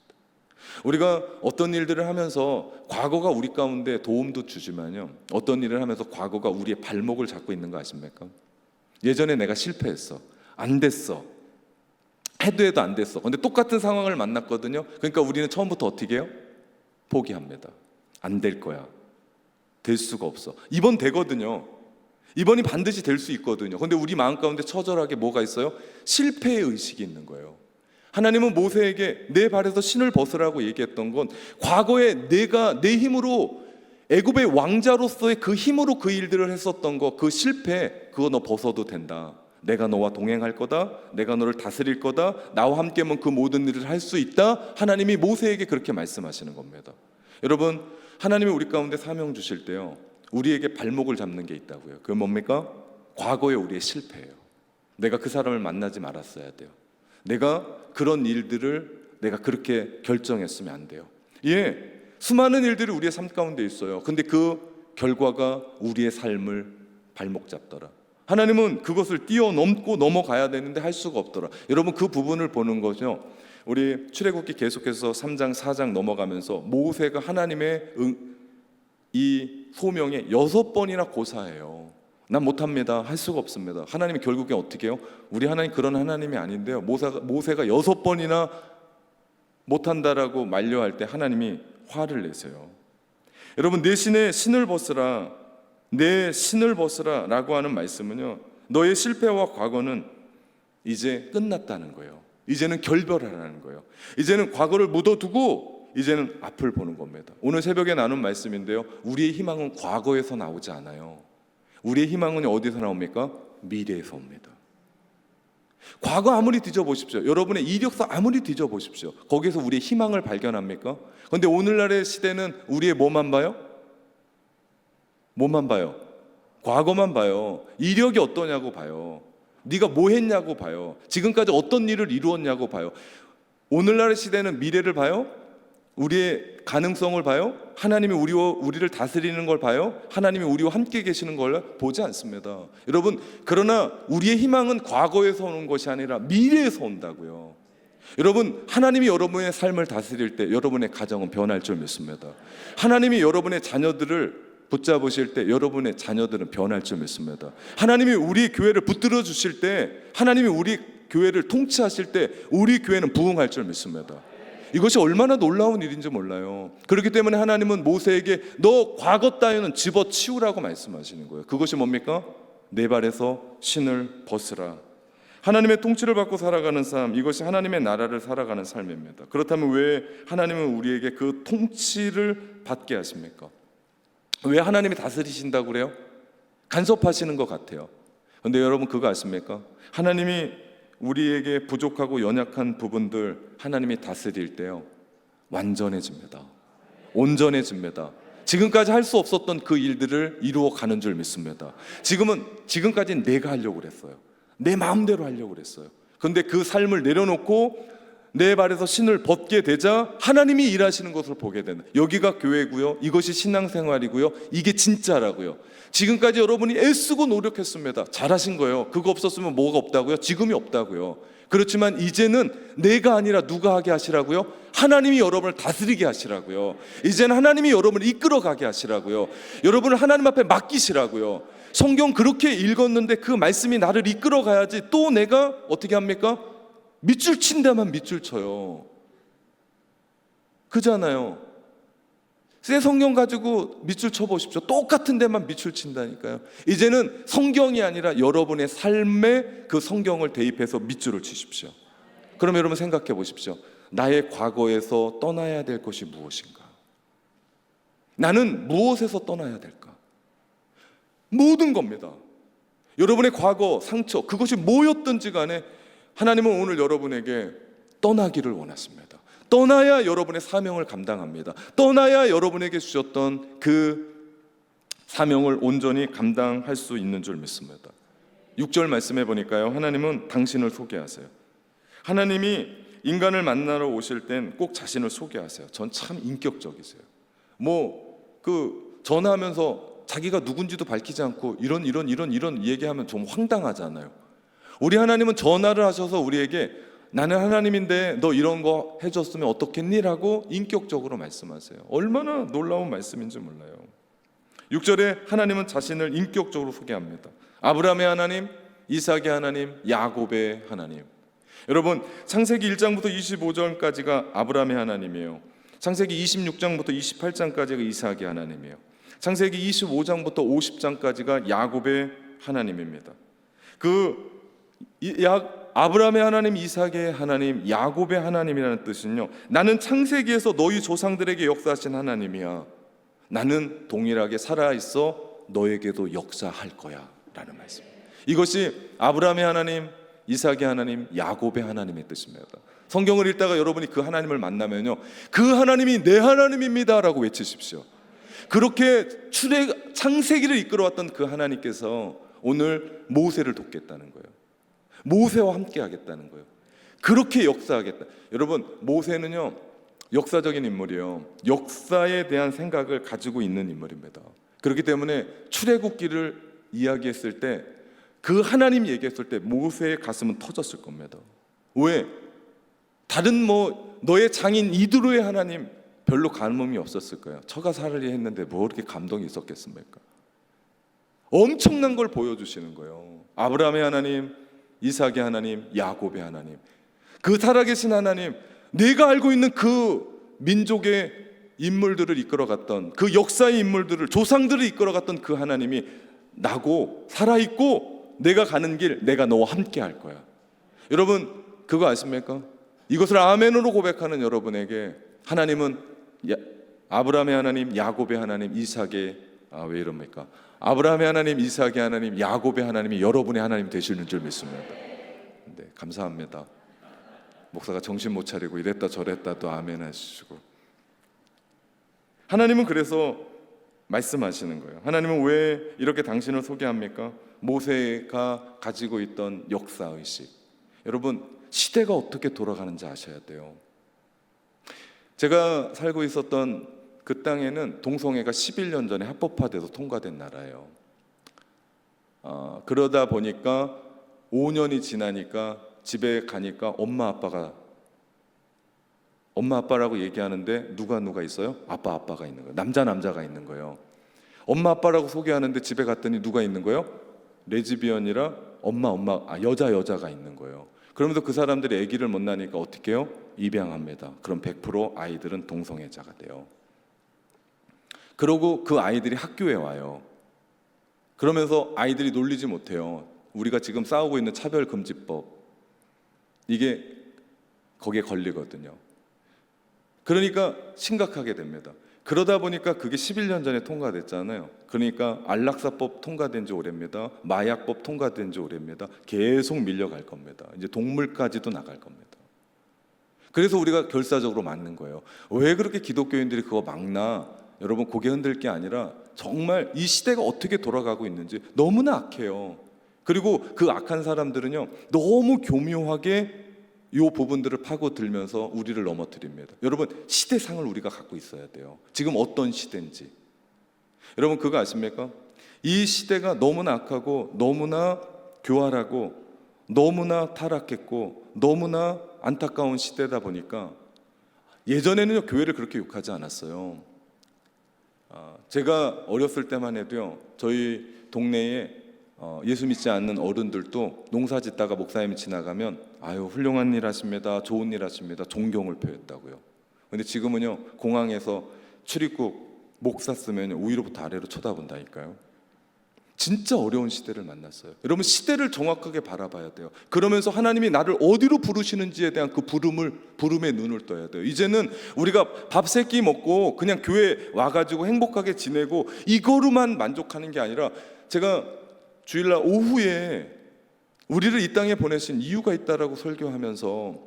우리가 어떤 일들을 하면서 과거가 우리 가운데 도움도 주지만요, 어떤 일을 하면서 과거가 우리의 발목을 잡고 있는 거 아십니까? 예전에 내가 실패했어, 안 됐어, 해도 안 됐어. 근데 똑같은 상황을 만났거든요. 그러니까 우리는 처음부터 어떻게 해요? 포기합니다. 안 될 거야. 될 수가 없어. 이번 되거든요. 이번이 반드시 될 수 있거든요. 그런데 우리 마음 가운데 처절하게 뭐가 있어요? 실패의 의식이 있는 거예요. 하나님은 모세에게 내 발에서 신을 벗으라고 얘기했던 건, 과거에 내가 내 힘으로 애굽의 왕자로서의 그 힘으로 그 일들을 했었던 거, 그 실패, 그거 너 벗어도 된다. 내가 너와 동행할 거다. 내가 너를 다스릴 거다. 나와 함께면 그 모든 일을 할 수 있다. 하나님이 모세에게 그렇게 말씀하시는 겁니다. 여러분, 하나님이 우리 가운데 사명 주실 때요, 우리에게 발목을 잡는 게 있다고요. 그건 뭡니까? 과거의 우리의 실패예요. 내가 그 사람을 만나지 말았어야 돼요. 내가 그런 일들을 내가 그렇게 결정했으면 안 돼요. 수많은 일들이 우리의 삶 가운데 있어요. 근데 그 결과가 우리의 삶을 발목 잡더라. 하나님은 그것을 뛰어넘고 넘어가야 되는데 할 수가 없더라. 여러분, 그 부분을 보는 거죠. 우리 출애굽기 계속해서 3장 4장 넘어가면서 모세가 하나님의 이 소명에 6번이나 고사해요. 난 못합니다. 할 수가 없습니다. 하나님이 결국에 어떻게 해요? 우리 하나님 그런 하나님이 아닌데요. 모세가 6번이나 못한다라고 만류할 때 하나님이 화를 내세요. 여러분, 내 신을 벗으라, 내 신을 벗으라 라고 하는 말씀은요, 너의 실패와 과거는 이제 끝났다는 거예요. 이제는 결별하라는 거예요. 이제는 과거를 묻어두고 이제는 앞을 보는 겁니다. 오늘 새벽에 나눈 말씀인데요, 우리의 희망은 과거에서 나오지 않아요. 우리의 희망은 어디서 나옵니까? 미래에서 옵니다. 과거 아무리 뒤져보십시오. 여러분의 이력서 아무리 뒤져보십시오. 거기서 우리의 희망을 발견합니까? 그런데 오늘날의 시대는 우리의 뭐만 봐요? 뭐만 봐요? 과거만 봐요. 이력이 어떠냐고 봐요. 네가 뭐 했냐고 봐요. 지금까지 어떤 일을 이루었냐고 봐요. 오늘날의 시대는 미래를 봐요? 우리의 가능성을 봐요? 하나님이 우리를 다스리는 걸 봐요? 하나님이 우리와 함께 계시는 걸 보지 않습니다. 여러분, 그러나 우리의 희망은 과거에서 오는 것이 아니라 미래에서 온다고요. 여러분, 하나님이 여러분의 삶을 다스릴 때 여러분의 가정은 변할 줄 믿습니다. 하나님이 여러분의 자녀들을 붙잡으실 때 여러분의 자녀들은 변할 줄 믿습니다. 하나님이 우리 교회를 붙들어 주실 때, 하나님이 우리 교회를 통치하실 때 우리 교회는 부흥할 줄 믿습니다. 이것이 얼마나 놀라운 일인지 몰라요. 그렇기 때문에 하나님은 모세에게 너 과거 따위는 집어치우라고 말씀하시는 거예요. 그것이 뭡니까? 내 발에서 신을 벗으라. 하나님의 통치를 받고 살아가는 삶, 이것이 하나님의 나라를 살아가는 삶입니다. 그렇다면 왜 하나님은 우리에게 그 통치를 받게 하십니까? 왜 하나님이 다스리신다고 그래요? 간섭하시는 것 같아요. 그런데 여러분, 그거 아십니까? 하나님이 우리에게 부족하고 연약한 부분들 하나님이 다스릴 때요, 완전해집니다. 온전해집니다. 지금까지 할 수 없었던 그 일들을 이루어가는 줄 믿습니다. 지금까지는 내가 하려고 그랬어요. 내 마음대로 하려고 그랬어요. 그런데 그 삶을 내려놓고 내 발에서 신을 벗게 되자 하나님이 일하시는 것을 보게 되는, 여기가 교회고요, 이것이 신앙생활이고요, 이게 진짜라고요. 지금까지 여러분이 애쓰고 노력했습니다. 잘하신 거예요. 그거 없었으면 뭐가 없다고요? 지금이 없다고요. 그렇지만 이제는 내가 아니라 누가 하게 하시라고요? 하나님이 여러분을 다스리게 하시라고요. 이제는 하나님이 여러분을 이끌어가게 하시라고요. 여러분을 하나님 앞에 맡기시라고요. 성경 그렇게 읽었는데 그 말씀이 나를 이끌어가야지 또 내가 어떻게 합니까? 밑줄 친다만 밑줄 쳐요. 그잖아요. 새 성경 가지고 밑줄 쳐보십시오. 똑같은 데만 밑줄 친다니까요. 이제는 성경이 아니라 여러분의 삶에 그 성경을 대입해서 밑줄을 치십시오. 그럼 여러분 생각해 보십시오. 나의 과거에서 떠나야 될 것이 무엇인가? 나는 무엇에서 떠나야 될까? 모든 겁니다. 여러분의 과거, 상처, 그것이 뭐였든지 간에 하나님은 오늘 여러분에게 떠나기를 원하십니다. 떠나야 여러분의 사명을 감당합니다. 떠나야 여러분에게 주셨던 그 사명을 온전히 감당할 수 있는 줄 믿습니다. 6절 말씀해 보니까요, 하나님은 당신을 소개하세요. 하나님이 인간을 만나러 오실 땐 꼭 자신을 소개하세요. 전 참 인격적이세요. 전화하면서 자기가 누군지도 밝히지 않고 이런 얘기하면 좀 황당하잖아요. 우리 하나님은 전화를 하셔서 우리에게 나는 하나님인데 너 이런 거 해줬으면 어떻겠니? 라고 인격적으로 말씀하세요. 얼마나 놀라운 말씀인지 몰라요. 6절에 하나님은 자신을 인격적으로 소개합니다. 아브라함의 하나님, 이삭의 하나님, 야곱의 하나님. 여러분, 창세기 1장부터 25절까지가 아브라함의 하나님이에요. 창세기 26장부터 28장까지가 이삭의 하나님이에요. 창세기 25장부터 50장까지가 야곱의 하나님입니다. 아브라함의 하나님, 이삭의 하나님, 야곱의 하나님이라는 뜻은요, 나는 창세기에서 너희 조상들에게 역사하신 하나님이야. 나는 동일하게 살아있어 너에게도 역사할 거야 라는 말씀. 이것이 아브라함의 하나님, 이삭의 하나님, 야곱의 하나님의 뜻입니다. 성경을 읽다가 여러분이 그 하나님을 만나면요, 그 하나님이 내 하나님입니다 라고 외치십시오. 그렇게 창세기를 이끌어왔던 그 하나님께서 오늘 모세를 돕겠다는 거예요. 모세와 함께 하겠다는 거예요. 그렇게 역사하겠다. 여러분, 모세는요, 역사적인 인물이에요. 역사에 대한 생각을 가지고 있는 인물입니다. 그렇기 때문에 출애굽기를 이야기했을 때, 그 하나님 얘기했을 때 모세의 가슴은 터졌을 겁니다. 왜? 다른 너의 장인 이드로의 하나님 별로 감흥이 없었을 거예요. 처가 살리 했는데 뭐 그렇게 감동이 있었겠습니까? 엄청난 걸 보여주시는 거예요. 아브라함의 하나님, 이삭의 하나님, 야곱의 하나님, 그 살아계신 하나님, 내가 알고 있는 그 민족의 인물들을 이끌어갔던, 그 역사의 인물들을, 조상들을 이끌어갔던 그 하나님이 나고 살아있고 내가 가는 길 내가 너와 함께 할 거야. 여러분 그거 아십니까? 이것을 아멘으로 고백하는 여러분에게 하나님은 아브라함의 하나님, 야곱의 하나님, 이삭의 왜 이럽니까? 아브라함의 하나님, 이삭의 하나님, 야곱의 하나님이 여러분의 하나님 되시는 줄 믿습니다. 네, 감사합니다. 목사가 정신 못 차리고 이랬다 저랬다 또 아멘 하시고. 하나님은 그래서 말씀하시는 거예요. 하나님은 왜 이렇게 당신을 소개합니까? 모세가 가지고 있던 역사의식. 여러분 시대가 어떻게 돌아가는지 아셔야 돼요. 제가 살고 있었던 그 땅에는 동성애가 11년 전에 합법화돼서 통과된 나라예요. 그러다 보니까 5년이 지나니까 집에 가니까 엄마 아빠라고 얘기하는데 누가 있어요? 아빠가 있는 거예요. 남자가 있는 거예요. 엄마 아빠라고 소개하는데 집에 갔더니 누가 있는 거예요? 레즈비언이라 여자가 있는 거예요. 그러면서 그 사람들이 아기를 못 낳으니까 어떻게 해요? 입양합니다. 그럼 100% 아이들은 동성애자가 돼요. 그러고 그 아이들이 학교에 와요. 그러면서 아이들이 놀리지 못해요. 우리가 지금 싸우고 있는 차별금지법, 이게 거기에 걸리거든요. 그러니까 심각하게 됩니다. 그러다 보니까 그게 11년 전에 통과됐잖아요. 그러니까 안락사법 통과된 지 오래입니다. 마약법 통과된 지 오래입니다. 계속 밀려갈 겁니다. 이제 동물까지도 나갈 겁니다. 그래서 우리가 결사적으로 맞는 거예요. 왜 그렇게 기독교인들이 그거 막나? 여러분 고개 흔들 게 아니라 정말 이 시대가 어떻게 돌아가고 있는지 너무나 악해요. 그리고 그 악한 사람들은요 너무 교묘하게 이 부분들을 파고들면서 우리를 넘어뜨립니다. 여러분 시대상을 우리가 갖고 있어야 돼요. 지금 어떤 시대인지. 여러분 그거 아십니까? 이 시대가 너무나 악하고 너무나 교활하고 너무나 타락했고 너무나 안타까운 시대다 보니까 예전에는요 교회를 그렇게 욕하지 않았어요. 제가 어렸을 때만 해도요 저희 동네에 예수 믿지 않는 어른들도 농사 짓다가 목사님이 지나가면 아유 훌륭한 일 하십니다, 좋은 일 하십니다, 존경을 표했다고요. 근데 지금은요 공항에서 출입국 목사 쓰면 위로부터 아래로 쳐다본다니까요. 진짜 어려운 시대를 만났어요. 여러분 시대를 정확하게 바라봐야 돼요. 그러면서 하나님이 나를 어디로 부르시는지에 대한 그 부름에 눈을 떠야 돼요. 이제는 우리가 밥 세 끼 먹고 그냥 교회 와가지고 행복하게 지내고 이거로만 만족하는 게 아니라, 제가 주일날 오후에 우리를 이 땅에 보내신 이유가 있다라고 설교하면서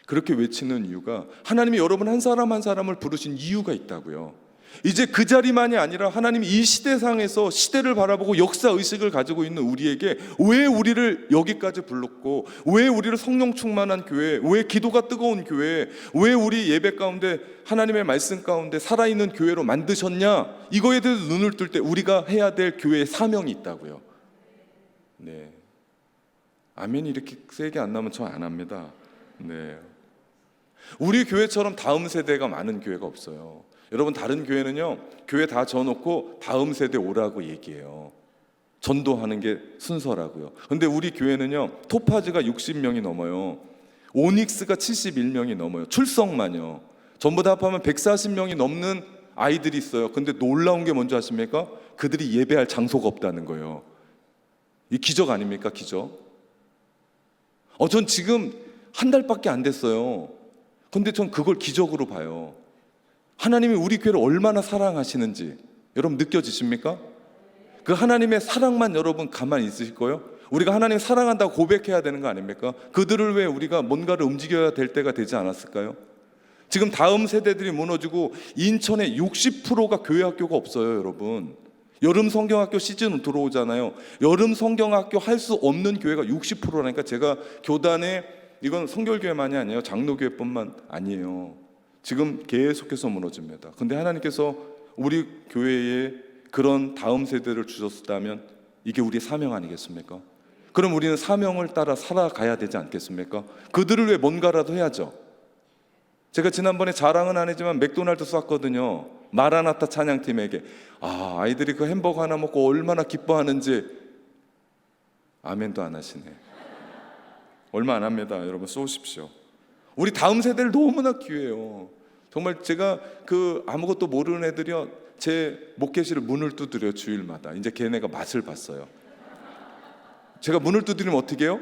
그렇게 외치는 이유가, 하나님이 여러분 한 사람 한 사람을 부르신 이유가 있다고요. 이제 그 자리만이 아니라 하나님이 이 시대상에서 시대를 바라보고 역사의식을 가지고 있는 우리에게 왜 우리를 여기까지 불렀고, 왜 우리를 성령 충만한 교회, 왜 기도가 뜨거운 교회, 왜 우리 예배 가운데 하나님의 말씀 가운데 살아있는 교회로 만드셨냐, 이거에 대해서 눈을 뜰 때 우리가 해야 될 교회의 사명이 있다고요. 네, 아멘이 이렇게 세게 안 나면 저 안 합니다. 네, 우리 교회처럼 다음 세대가 많은 교회가 없어요. 여러분 다른 교회는요 교회 다 져놓고 다음 세대 오라고 얘기해요. 전도하는 게 순서라고요. 근데 우리 교회는요 토파즈가 60명이 넘어요. 오닉스가 71명이 넘어요. 출석만요. 전부 다 합하면 140명이 넘는 아이들이 있어요. 근데 놀라운 게 뭔지 아십니까? 그들이 예배할 장소가 없다는 거예요. 이 기적 아닙니까? 기적. 전 지금 한 달밖에 안 됐어요. 근데 전 그걸 기적으로 봐요. 하나님이 우리 교회를 얼마나 사랑하시는지 여러분 느껴지십니까? 그 하나님의 사랑만 여러분 가만히 있으실 거예요? 우리가 하나님 사랑한다고 고백해야 되는 거 아닙니까? 그들을 위해 우리가 뭔가를 움직여야 될 때가 되지 않았을까요? 지금 다음 세대들이 무너지고 인천에 60%가 교회 학교가 없어요. 여러분 여름 성경학교 시즌 들어오잖아요. 여름 성경학교 할 수 없는 교회가 60%라니까 제가 교단에, 이건 성결교회만이 아니에요, 장로교회뿐만 아니에요. 지금 계속해서 무너집니다. 근데 하나님께서 우리 교회에 그런 다음 세대를 주셨다면 이게 우리의 사명 아니겠습니까? 그럼 우리는 사명을 따라 살아가야 되지 않겠습니까? 그들을 위해 뭔가라도 해야죠. 제가 지난번에 자랑은 안 했지만 맥도날드 쐈거든요. 마라나타 찬양팀에게 아이들이 그 햄버거 하나 먹고 얼마나 기뻐하는지 아멘도 안 하시네. 얼마 안 합니다. 여러분 쏘십시오. 우리 다음 세대를 너무나 기회해요. 정말 제가 그 아무것도 모르는 애들이요, 제 목회실을 문을 두드려 주일마다. 이제 걔네가 맛을 봤어요. 제가 문을 두드리면 어떻게 해요?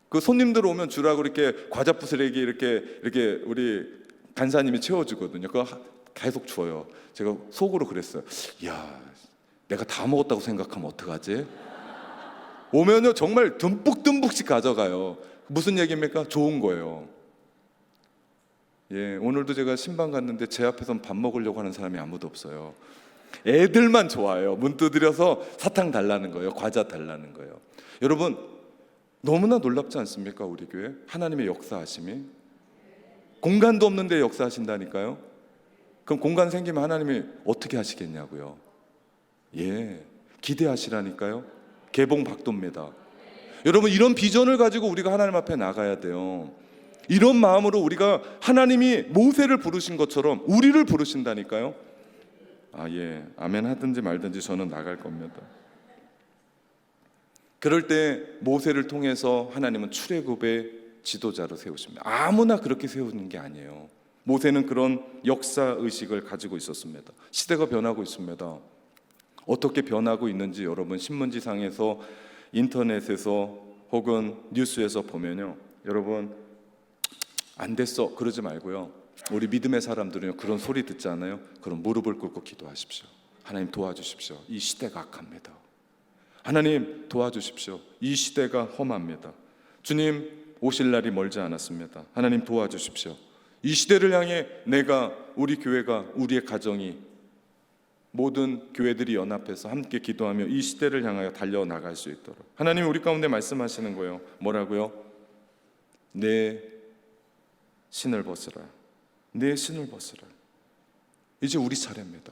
그 손님들 오면 주라고 이렇게 과자 부스레기 이렇게 우리 간사님이 채워주거든요. 그거 계속 줘요. 제가 속으로 그랬어요. 야, 내가 다 먹었다고 생각하면 어떡하지? 오면요 정말 듬뿍듬뿍씩 가져가요. 무슨 얘기입니까? 좋은 거예요. 예, 오늘도 제가 신방 갔는데 제 앞에선 밥 먹으려고 하는 사람이 아무도 없어요. 애들만 좋아해요. 문 두드려서 사탕 달라는 거예요. 과자 달라는 거예요. 여러분 너무나 놀랍지 않습니까? 우리 교회 하나님의 역사하심이 공간도 없는데 역사하신다니까요. 그럼 공간 생기면 하나님이 어떻게 하시겠냐고요. 예, 기대하시라니까요. 개봉 박도입니다. 여러분 이런 비전을 가지고 우리가 하나님 앞에 나가야 돼요. 이런 마음으로 우리가 하나님이 모세를 부르신 것처럼 우리를 부르신다니까요. 예, 아멘 하든지 말든지 저는 나갈 겁니다. 그럴 때 모세를 통해서 하나님은 출애굽의 지도자로 세우십니다. 아무나 그렇게 세우는 게 아니에요. 모세는 그런 역사 의식을 가지고 있었습니다. 시대가 변하고 있습니다. 어떻게 변하고 있는지 여러분 신문지상에서 인터넷에서 혹은 뉴스에서 보면요, 여러분 안 됐어 그러지 말고요, 우리 믿음의 사람들은요 그런 소리 듣지 않아요? 그럼 무릎을 꿇고 기도하십시오. 하나님 도와주십시오. 이 시대가 악합니다. 하나님 도와주십시오. 이 시대가 험합니다. 주님 오실 날이 멀지 않았습니다. 하나님 도와주십시오. 이 시대를 향해 내가, 우리 교회가, 우리의 가정이, 모든 교회들이 연합해서 함께 기도하며 이 시대를 향하여 달려나갈 수 있도록 하나님이 우리 가운데 말씀하시는 거예요. 뭐라고요? 내 신을 벗으라. 내 신을 벗으라. 이제 우리 차례입니다.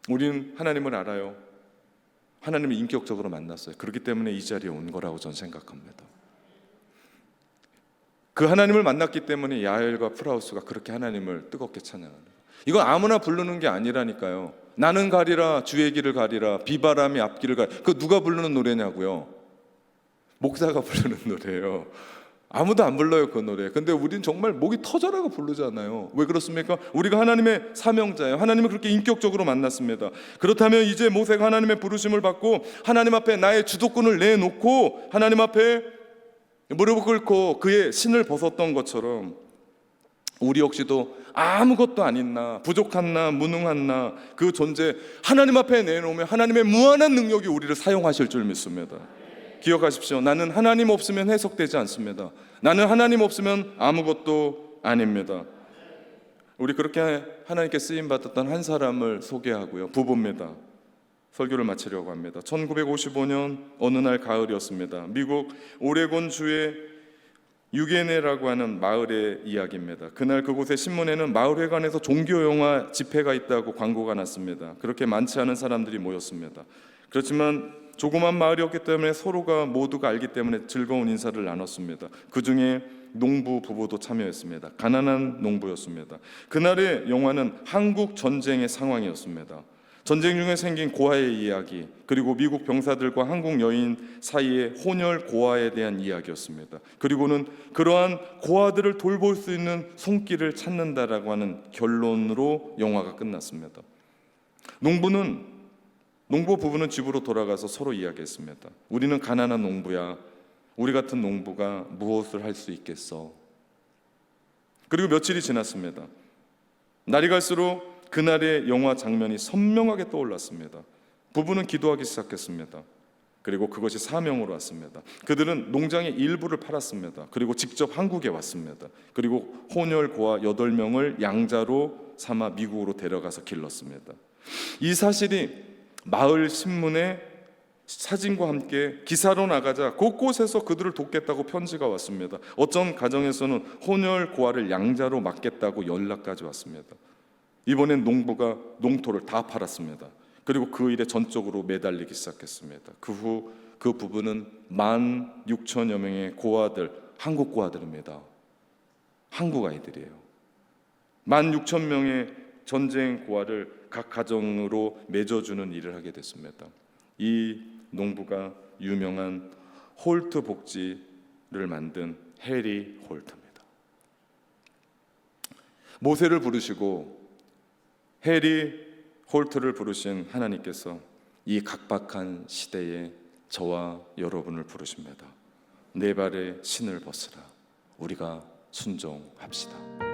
우리는 하나님을 알아요. 하나님을 인격적으로 만났어요. 그렇기 때문에 이 자리에 온 거라고 저는 생각합니다. 그 하나님을 만났기 때문에 야엘과 프라우스가 그렇게 하나님을 뜨겁게 찬양하는 거예요. 이건 아무나 부르는 게 아니라니까요. 나는 가리라 주의 길을 가리라 비바람이 앞길을 가리라. 그거 누가 부르는 노래냐고요? 목사가 부르는 노래예요. 아무도 안 불러요 그 노래. 근데 우리는 정말 목이 터져라고 부르잖아요. 왜 그렇습니까? 우리가 하나님의 사명자예요. 하나님을 그렇게 인격적으로 만났습니다. 그렇다면 이제 모세가 하나님의 부르심을 받고 하나님 앞에 나의 주도권을 내놓고 하나님 앞에 무릎을 꿇고 그의 신을 벗었던 것처럼 우리 역시도 아무것도 아닌 나, 부족한 나, 무능한 나, 그 존재 하나님 앞에 내놓으면 하나님의 무한한 능력이 우리를 사용하실 줄 믿습니다. 기억하십시오. 나는 하나님 없으면 해석되지 않습니다. 나는 하나님 없으면 아무것도 아닙니다. 우리 그렇게 하나님께 쓰임 받았던 한 사람을 소개하고요, 부부입니다. 설교를 마치려고 합니다. 1955년 어느 날 가을이었습니다. 미국 오레곤 주의 유게네라고 하는 마을의 이야기입니다. 그날 그곳의 신문에는 마을회관에서 종교영화 집회가 있다고 광고가 났습니다. 그렇게 많지 않은 사람들이 모였습니다. 그렇지만 조그만 마을이었기 때문에 서로가 모두가 알기 때문에 즐거운 인사를 나눴습니다. 그 중에 농부 부부도 참여했습니다. 가난한 농부였습니다. 그날의 영화는 한국 전쟁의 상황이었습니다. 전쟁 중에 생긴 고아의 이야기, 그리고 미국 병사들과 한국 여인 사이의 혼혈 고아에 대한 이야기였습니다. 그리고는 그러한 고아들을 돌볼 수 있는 손길을 찾는다라고 하는 결론으로 영화가 끝났습니다. 농부 부부는 집으로 돌아가서 서로 이야기했습니다. 우리는 가난한 농부야. 우리 같은 농부가 무엇을 할 수 있겠어? 그리고 며칠이 지났습니다. 날이 갈수록 그날의 영화 장면이 선명하게 떠올랐습니다. 부부는 기도하기 시작했습니다. 그리고 그것이 사명으로 왔습니다. 그들은 농장의 일부를 팔았습니다. 그리고 직접 한국에 왔습니다. 그리고 혼혈 고아 8명을 양자로 삼아 미국으로 데려가서 길렀습니다. 이 사실이 마을 신문에 사진과 함께 기사로 나가자 곳곳에서 그들을 돕겠다고 편지가 왔습니다. 어떤 가정에서는 혼혈 고아를 양자로 맡겠다고 연락까지 왔습니다. 이번엔 농부가 농토를 다 팔았습니다. 그리고 그 일에 전적으로 매달리기 시작했습니다. 그 후 그 부부는 16,000여 명의 고아들, 한국 고아들입니다. 한국 아이들이에요. 16,000명의 전쟁 고아를 각 가정으로 맺어주는 일을 하게 됐습니다. 이 농부가 유명한 홀트 복지를 만든 해리 홀트입니다. 모세를 부르시고 해리 홀트를 부르신 하나님께서 이 각박한 시대에 저와 여러분을 부르십니다. 내 발에 신을 벗으라. 우리가 순종합시다.